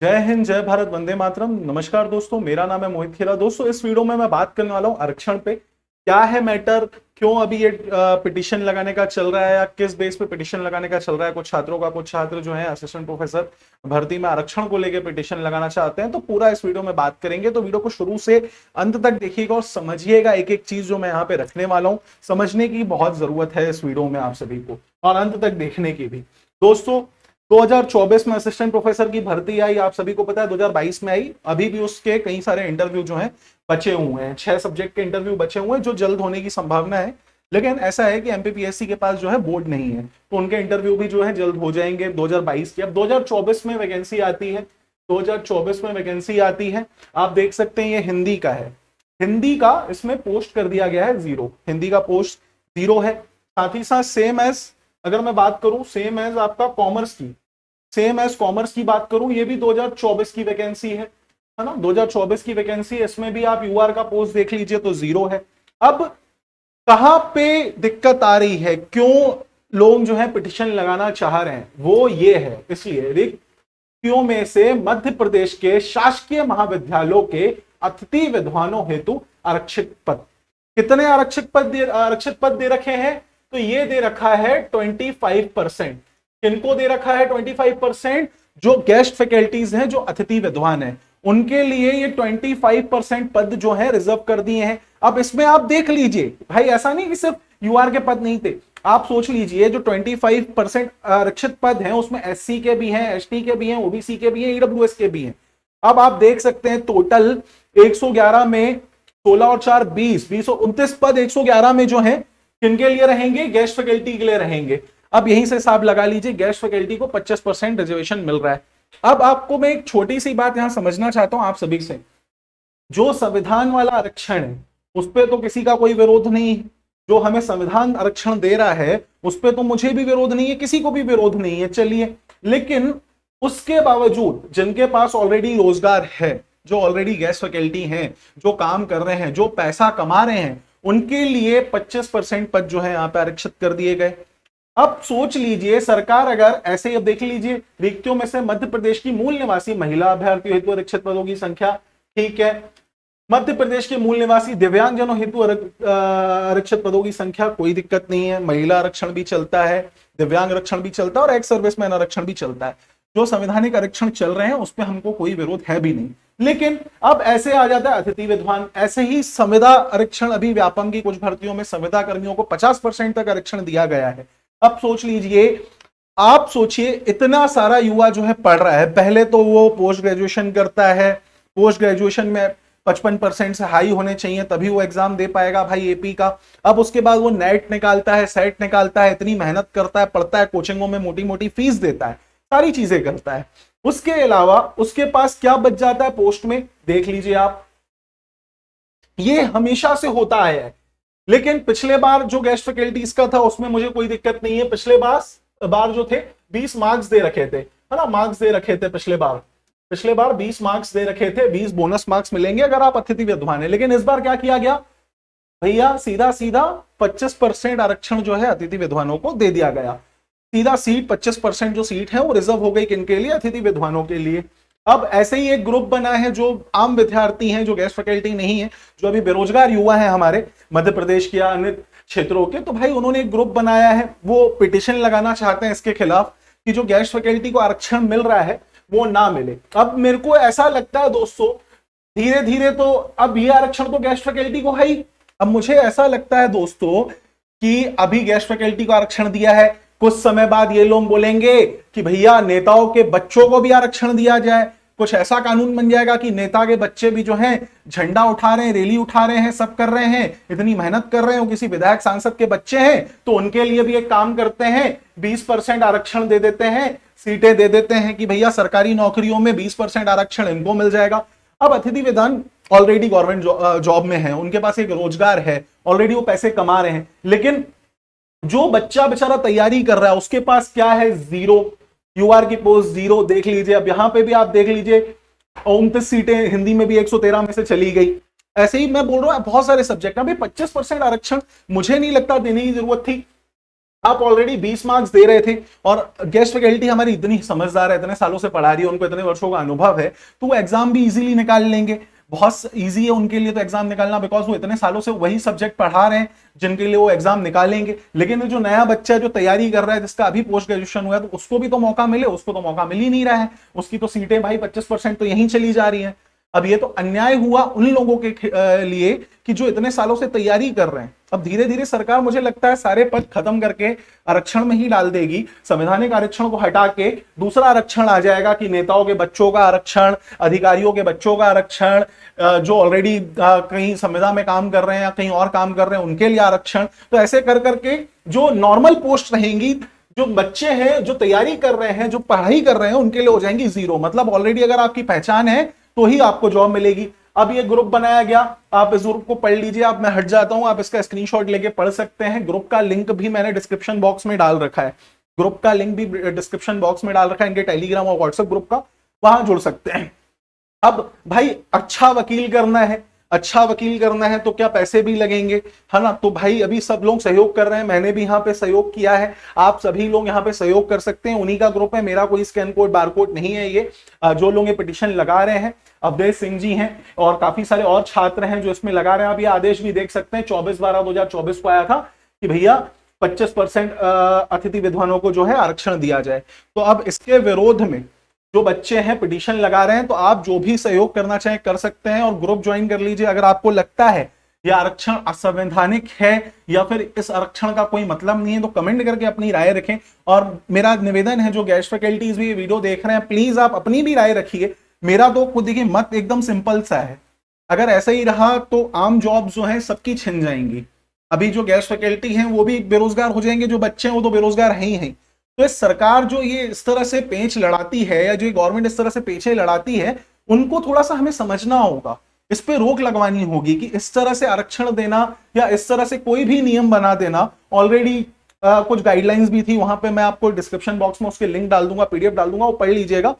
जय हिंद, जय भारत, वंदे मातरम। नमस्कार दोस्तों, मेरा नाम है मोहित खेरा। दोस्तों, इस वीडियो में मैं बात करने वाला हूं आरक्षण पे। क्या है मैटर, क्यों अभी ये पिटीशन लगाने का चल रहा है, या किस बेस पे पिटीशन लगाने का चल रहा है। कुछ छात्रों का, कुछ छात्र जो है असिस्टेंट प्रोफेसर भर्ती में आरक्षण को लेकर पिटीशन लगाना चाहते हैं। तो पूरा इस वीडियो में बात करेंगे, तो वीडियो को शुरू से अंत तक देखिएगा और समझिएगा एक एक चीज जो मैं यहाँ पे रखने वाला हूँ। समझने की बहुत जरूरत है इस वीडियो में आप सभी को, और अंत तक देखने की भी। दोस्तों, 2024 में असिस्टेंट प्रोफेसर की भर्ती आई, आप सभी को पता है 2022 में आई। अभी भी उसके कई सारे इंटरव्यू जो हैं बचे हुए हैं, 6 सब्जेक्ट के इंटरव्यू बचे हुए हैं जो जल्द होने की संभावना है। लेकिन ऐसा है कि एमपीपीएससी के पास जो है बोर्ड नहीं है, तो उनके इंटरव्यू भी जो है जल्द हो जाएंगे 2022 के। अब 2024 में वैकेंसी आती है, 2024 में वैकेंसी आती है। आप देख सकते हैं ये हिंदी का है। हिंदी का इसमें पोस्ट कर दिया गया है 0, हिंदी का पोस्ट 0 है। साथ ही साथ सेम एज, अगर मैं बात करूं सेम एज आपका कॉमर्स की, सेम एज कॉमर्स की बात करूं, ये भी 2024 की वैकेंसी है ना। 2024 की वैकेंसी, इसमें भी आप यूआर का पोस्ट देख लीजिए तो 0 है। अब कहां पे दिक्कत आ रही है, क्यों लोग जो है पिटिशन लगाना चाह रहे हैं, वो ये है इसलिए रिक्तियों में से मध्य प्रदेश के शासकीय महाविद्यालयों के अतिथि विद्वानों हेतु आरक्षित पद। कितने आरक्षित पद दे रखे हैं, तो ये दे रखा है 25%। किनको दे रखा है 25%? जो गेस्ट फैकल्टीज हैं, जो अतिथि विद्वान हैं, उनके लिए ये 25% पद जो है रिजर्व कर दिए हैं। अब इसमें आप देख लीजिए भाई, ऐसा नहीं कि सिर्फ यूआर के पद नहीं थे। आप सोच लीजिए जो 25% आरक्षित पद हैं उसमें एससी के भी हैं, एसटी के भी हैं, ओबीसी के भी हैं, ईडब्ल्यूएस के भी हैं। अब आप देख सकते हैं टोटल 111 में 16 और 4 20, 229 पद 111 में जो है किनके लिए रहेंगे? गेस्ट फैकल्टी के लिए रहेंगे। अब यहीं से हिसाब लगा लीजिए, गेस्ट फैकल्टी को 25% रिजर्वेशन मिल रहा है। अब आपको मैं एक छोटी सी बात यहां समझना चाहता हूं आप सभी से। जो संविधान वाला आरक्षण है उस पर तो किसी का कोई विरोध नहीं है। जो हमें संविधान आरक्षण दे रहा है उस पर तो मुझे भी विरोध नहीं है, किसी को भी विरोध नहीं है, चलिए। लेकिन उसके बावजूद जिनके पास ऑलरेडी रोजगार है, जो ऑलरेडी गेस्ट फैकल्टी हैं, जो काम कर रहे हैं, जो पैसा कमा रहे हैं, उनके लिए 25% पद जो है यहां पर आरक्षित कर दिए गए। अब सोच लीजिए सरकार अगर ऐसे ही, अब देख लीजिए रिक्तियों में से मध्य प्रदेश की मूल निवासी महिला अभ्यर्थियों हेतु आरक्षित पदों की संख्या, ठीक है। मध्य प्रदेश के मूल निवासी दिव्यांगजनों हेतु आरक्षित पदों की संख्या, कोई दिक्कत नहीं है। महिला आरक्षण भी चलता है, दिव्यांग आरक्षण भी चलता है, और एक्स सर्विसमैन आरक्षण भी चलता है। जो संवैधानिक आरक्षण चल रहे हैं उस पर हमको कोई विरोध है भी नहीं। लेकिन अब ऐसे आ जाता है अतिथि विद्वान। ऐसे ही संविदा आरक्षण, अभी व्यापम की कुछ भर्तियों में संविदा कर्मियों को 50% तक आरक्षण दिया गया है। अब सोच लीजिए, आप सोचिए इतना सारा युवा जो है पढ़ रहा है। पहले तो वो पोस्ट ग्रेजुएशन करता है, पोस्ट ग्रेजुएशन में 55% से हाई होने चाहिए तभी वो एग्जाम दे पाएगा भाई एपी का। अब उसके बाद वो नेट निकालता है, सेट निकालता है, इतनी मेहनत करता है, पढ़ता है, कोचिंगों में मोटी मोटी फीस देता है, सारी चीजें करता है। उसके अलावा उसके पास क्या बच जाता है पोस्ट में, देख लीजिए आप। ये हमेशा से होता है। लेकिन पिछले बार जो गेस्ट फैकल्टीज का था उसमें मुझे कोई दिक्कत नहीं है। पिछले बार जो थे 20 मार्क्स दे रखे थे, है ना, मार्क्स दे रखे थे पिछले बार 20 मार्क्स दे रखे थे, 20 बोनस मार्क्स मिलेंगे अगर आप अतिथि विद्वान है। लेकिन इस बार क्या किया गया भैया, सीधा सीधा 25% आरक्षण जो है अतिथि विद्वानों को दे दिया गया। सीधा सीट 25% जो सीट है वो रिजर्व हो गई किनके लिए? अतिथि विद्वानों के लिए। अब ऐसे ही एक ग्रुप बना है जो आम विद्यार्थी हैं, जो गेस्ट फैकल्टी नहीं है, जो अभी बेरोजगार युवा हैं हमारे मध्य प्रदेश के या अन्य क्षेत्रों के। तो भाई उन्होंने एक ग्रुप बनाया है, वो पिटिशन लगाना चाहते हैं इसके खिलाफ कि जो गेस्ट फैकल्टी को आरक्षण मिल रहा है वो ना मिले। अब मेरे को ऐसा लगता है दोस्तों, धीरे धीरे तो अब ये आरक्षण तो गेस्ट फैकल्टी को है ही। अब मुझे ऐसा लगता है दोस्तों कि अभी गेस्ट फैकल्टी को आरक्षण दिया है, कुछ समय बाद ये लोग बोलेंगे कि भैया नेताओं के बच्चों को भी आरक्षण दिया जाए। कुछ ऐसा कानून बन जाएगा कि नेता के बच्चे भी जो हैं झंडा उठा रहे हैं, रैली उठा रहे हैं, सब कर रहे हैं, इतनी मेहनत कर रहे हैं, वो किसी विधायक सांसद के बच्चे हैं तो उनके लिए भी एक काम करते हैं, 20% आरक्षण दे देते हैं, सीटें दे देते हैं कि भैया सरकारी नौकरियों में 20% आरक्षण इनको मिल जाएगा। अब अतिथि विद्वान ऑलरेडी गवर्नमेंट जॉब में है, उनके पास एक रोजगार है, ऑलरेडी वो पैसे कमा रहे हैं। लेकिन जो बच्चा बेचारा तैयारी कर रहा है उसके पास क्या है? 0, यूआर की पोस्ट 0। देख लीजिए, अब यहां पे भी आप देख लीजिए 29 सीटें हिंदी में भी 113 में से चली गई। ऐसे ही मैं बोल रहा हूं बहुत सारे सब्जेक्ट। अभी 25% आरक्षण मुझे नहीं लगता देने की जरूरत थी। आप ऑलरेडी 20 मार्क्स दे रहे थे और गेस्ट फैकल्टी हमारी इतनी समझदार है, इतने सालों से पढ़ा रही है, उनको इतने वर्षों का अनुभव है, तो वो एग्जाम भी इजीली निकाल लेंगे। बहुत इजी है उनके लिए तो एग्जाम निकालना, बिकॉज वो इतने सालों से वही सब्जेक्ट पढ़ा रहे हैं जिनके लिए वो एग्जाम निकालेंगे। लेकिन जो नया बच्चा जो तैयारी कर रहा है, जिसका अभी पोस्ट ग्रेजुएशन हुआ है, तो उसको भी तो मौका मिले, उसको तो मौका मिल ही नहीं रहा है। उसकी तो सीटें भाई 25% तो यहीं चली जा रही है। अब ये तो अन्याय हुआ उन लोगों के लिए कि जो इतने सालों से तैयारी कर रहे हैं। अब धीरे धीरे सरकार मुझे लगता है सारे पद खत्म करके आरक्षण में ही डाल देगी। संवैधानिक आरक्षण को हटा के दूसरा आरक्षण आ जाएगा कि नेताओं के बच्चों का आरक्षण, अधिकारियों के बच्चों का आरक्षण, जो ऑलरेडी कहीं संविदा में काम कर रहे हैं या कहीं और काम कर रहे हैं उनके लिए आरक्षण। तो ऐसे कर करके जो नॉर्मल पोस्ट रहेंगी, जो बच्चे हैं जो तैयारी कर रहे हैं, जो पढ़ाई कर रहे हैं, उनके लिए हो जाएंगी जीरो। मतलब ऑलरेडी अगर आपकी पहचान है तो ही आपको जॉब मिलेगी। अब ये ग्रुप बनाया गया, आप इस ग्रुप को पढ़ लीजिए। अब मैं हट जाता हूं, आप इसका स्क्रीनशॉट लेके पढ़ सकते हैं। ग्रुप का लिंक भी मैंने डिस्क्रिप्शन बॉक्स में डाल रखा है, ग्रुप का लिंक भी डिस्क्रिप्शन बॉक्स में डाल रखा है, इनके टेलीग्राम और व्हाट्सएप ग्रुप का, वहां जुड़ सकते हैं। अब भाई अच्छा वकील करना है, अच्छा वकील करना है तो क्या पैसे भी लगेंगे, है ना। तो भाई अभी सब लोग सहयोग कर रहे हैं, मैंने भी यहाँ पे सहयोग किया है, आप सभी लोग यहाँ पे सहयोग कर सकते हैं। उन्हीं का ग्रुप है, मेरा कोई स्कैन कोड बार कोड नहीं है। ये जो लोग ये पिटीशन लगा रहे हैं, अवधेश सिंह जी हैं और काफी सारे और छात्र हैं जो इसमें लगा रहे हैं। आप ये आदेश भी देख सकते हैं, 24/12/2024 को आया था कि भैया 25% अतिथि विद्वानों को जो है आरक्षण दिया जाए। तो अब इसके विरोध में जो बच्चे हैं पिटीशन लगा रहे हैं, तो आप जो भी सहयोग करना चाहें कर सकते हैं और ग्रुप ज्वाइन कर लीजिए। अगर आपको लगता है यह आरक्षण असंवैधानिक है या फिर इस आरक्षण का कोई मतलब नहीं है, तो कमेंट करके अपनी राय रखें। और मेरा निवेदन है, जो गेस्ट फैकल्टीज भी ये वीडियो देख रहे हैं, प्लीज आप अपनी भी राय रखिए। मेरा तो खुद देखिए मत एकदम सिंपल सा है, अगर ऐसा ही रहा तो आम जॉब जो है सबकी छिन जाएंगी। अभी जो गेस्ट फैकल्टी हैं वो भी बेरोजगार हो जाएंगे, जो बच्चे हैं वो तो बेरोजगार हैं ही हैं। तो इस सरकार जो ये इस तरह से पेंच लड़ाती है, या जो गवर्नमेंट इस तरह से पेंचे लड़ाती है, उनको थोड़ा सा हमें समझना होगा, इस पे रोक लगवानी होगी कि इस तरह से आरक्षण देना या इस तरह से कोई भी नियम बना देना। ऑलरेडी कुछ गाइडलाइंस भी थी, वहां पे मैं आपको डिस्क्रिप्शन बॉक्स में उसके लिंक डाल दूंगा, पीडीएफ डाल दूंगा, वो पढ़ लीजिएगा,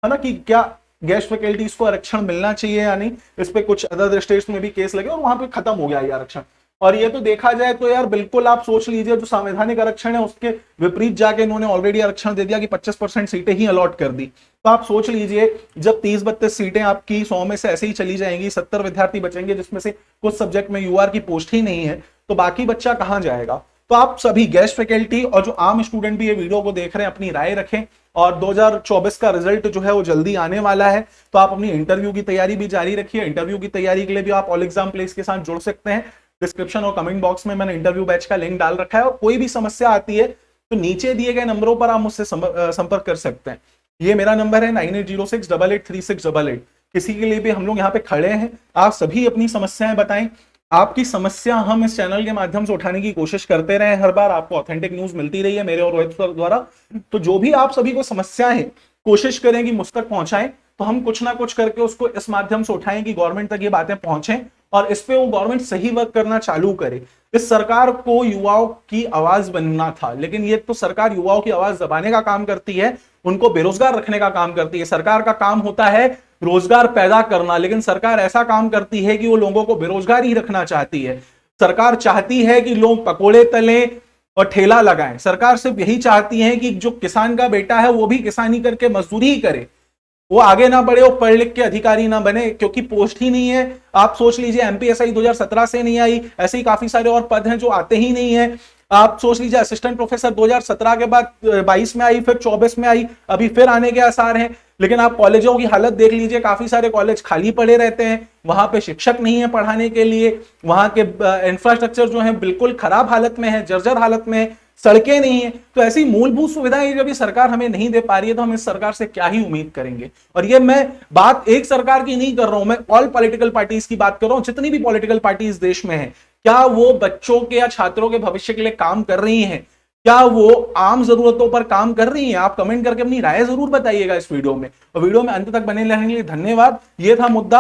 है ना, कि क्या गेस्ट फैकल्टीज को आरक्षण मिलना चाहिए या नहीं। इस पे कुछ अदर स्टेट्स में भी केस लगे और वहां पे खत्म हो गया ये आरक्षण। और ये तो देखा जाए तो यार बिल्कुल आप सोच लीजिए, जो संवैधानिक आरक्षण है उसके विपरीत जाके इन्होंने ऑलरेडी आरक्षण दे दिया कि 25% सीटें ही अलॉट कर दी। तो आप सोच लीजिए, जब 30-32 सीटें आपकी 100 में से ऐसे ही चली जाएंगी, 70 विद्यार्थी बचेंगे जिसमें से कुछ सब्जेक्ट में यूआर की पोस्ट ही नहीं है, तो बाकी बच्चा कहां जाएगा। तो आप सभी गेस्ट फैकल्टी और जो आम स्टूडेंट भी ये वीडियो को देख रहे हैं, अपनी राय रखें। और 2024 का रिजल्ट जो है वो जल्दी आने वाला है, तो आप अपनी इंटरव्यू की तैयारी भी जारी रखिए। इंटरव्यू की तैयारी के लिए भी आप ऑल एग्जाम प्लेस के साथ जुड़ सकते हैं। डिस्क्रिप्शन और कमेंट बॉक्स में मैंने इंटरव्यू बैच का लिंक डाल रखा है, और कोई भी समस्या आती है तो नीचे दिए गए नंबरों पर आप मुझसे संपर्क कर सकते हैं। ये मेरा नंबर है 9806883688। किसी के लिए भी हम लोग यहाँ पे खड़े हैं। आप सभी अपनी समस्याएं बताएं, आपकी समस्या हम इस चैनल के माध्यम से उठाने की कोशिश करते रहे। हर बार आपको ऑथेंटिक न्यूज मिलती रही है मेरे और रोहित सर द्वारा। तो जो भी आप सभी को समस्या है, कोशिश करें कि मुझ तक पहुंचाएं, तो हम कुछ ना कुछ करके उसको इस माध्यम से उठाएं कि गवर्नमेंट तक ये बातें पहुंचे और इस पे वो गवर्नमेंट सही वर्क करना चालू करे। इस सरकार को युवाओं की आवाज बनना था, लेकिन ये तो सरकार युवाओं की आवाज दबाने का काम करती है, उनको बेरोजगार रखने का काम करती है। सरकार का काम होता है रोजगार पैदा करना, लेकिन सरकार ऐसा काम करती है कि वो लोगों को बेरोजगार ही रखना चाहती है। सरकार चाहती है कि लोग पकोड़े तलें और ठेला लगाएं। सरकार सिर्फ यही चाहती है कि जो किसान का बेटा है वो भी किसानी करके मजदूरी ही करे, वो आगे ना बढ़े, वो पढ़ लिख के अधिकारी ना बने, क्योंकि पोस्ट ही नहीं है। आप सोच लीजिए, एमपीएसआई 2017 से नहीं आई, ऐसे ही काफी सारे और पद हैं जो आते ही नहीं है। आप सोच लीजिए, असिस्टेंट प्रोफेसर 2017 के बाद 22 में आई, फिर 24 में आई, अभी फिर आने के आसार हैं। लेकिन आप कॉलेजों की हालत देख लीजिए, काफी सारे कॉलेज खाली पड़े रहते हैं, वहां पे शिक्षक नहीं है पढ़ाने के लिए, वहां के इंफ्रास्ट्रक्चर जो है बिल्कुल खराब हालत में है, जर्जर हालत में है, सड़कें नहीं है। तो ऐसी मूलभूत सुविधाएं जब ये सरकार हमें नहीं दे पा रही है, तो हम इस सरकार से क्या ही उम्मीद करेंगे। और ये मैं बात एक सरकार की नहीं कर रहा हूं, मैं ऑल पॉलिटिकल पार्टीज की बात कर रहा हूं। जितनी भी पॉलिटिकल पार्टीज देश में है, क्या वो बच्चों के या छात्रों के भविष्य के लिए काम कर रही हैं? क्या वो आम जरूरतों पर काम कर रही हैं? आप कमेंट करके अपनी राय जरूर बताइएगा इस वीडियो में। और वीडियो में अंत तक बने रहने के लिए धन्यवाद। ये था मुद्दा।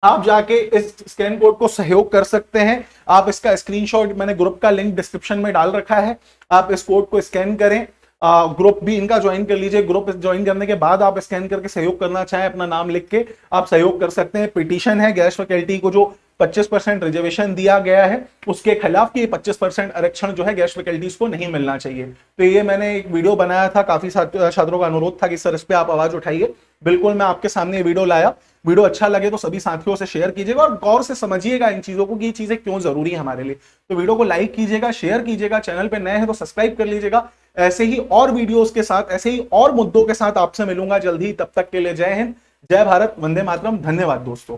आप जाके इस स्कैन कोड को सहयोग कर सकते हैं। आप इसका स्क्रीनशॉट, मैंने ग्रुप का लिंक डिस्क्रिप्शन में डाल रखा है, आप इस कोड को स्कैन करें ग्रुप भी इनका ज्वाइन कर लीजिए। ग्रुप ज्वाइन करने के बाद आप स्कैन करके सहयोग करना चाहें, अपना नाम लिख के आप सहयोग कर सकते हैं। पिटीशन है गैस फैकल्टी को जो 25% रिजर्वेशन दिया गया है उसके खिलाफ कि 25% आरक्षण जो है गैस फैकल्टीज को नहीं मिलना चाहिए। तो ये मैंने एक वीडियो बनाया था, काफी छात्रों का अनुरोध था कि सर इस पे आप आवाज उठाइए। बिल्कुल मैं आपके सामने वीडियो लाया। वीडियो अच्छा लगे तो सभी साथियों से शेयर कीजिएगा और गौर से समझिएगा इन चीजों को कि ये चीजें क्यों जरूरी है हमारे लिए। तो वीडियो को लाइक कीजिएगा, शेयर कीजिएगा, चैनल पे नए हैं तो सब्सक्राइब कर लीजिएगा। ऐसे ही और वीडियोस के साथ, ऐसे ही और मुद्दों के साथ आपसे मिलूंगा जल्दी। तब तक के लिए जय हिंद, जय भारत, वंदे मातरम। धन्यवाद दोस्तों।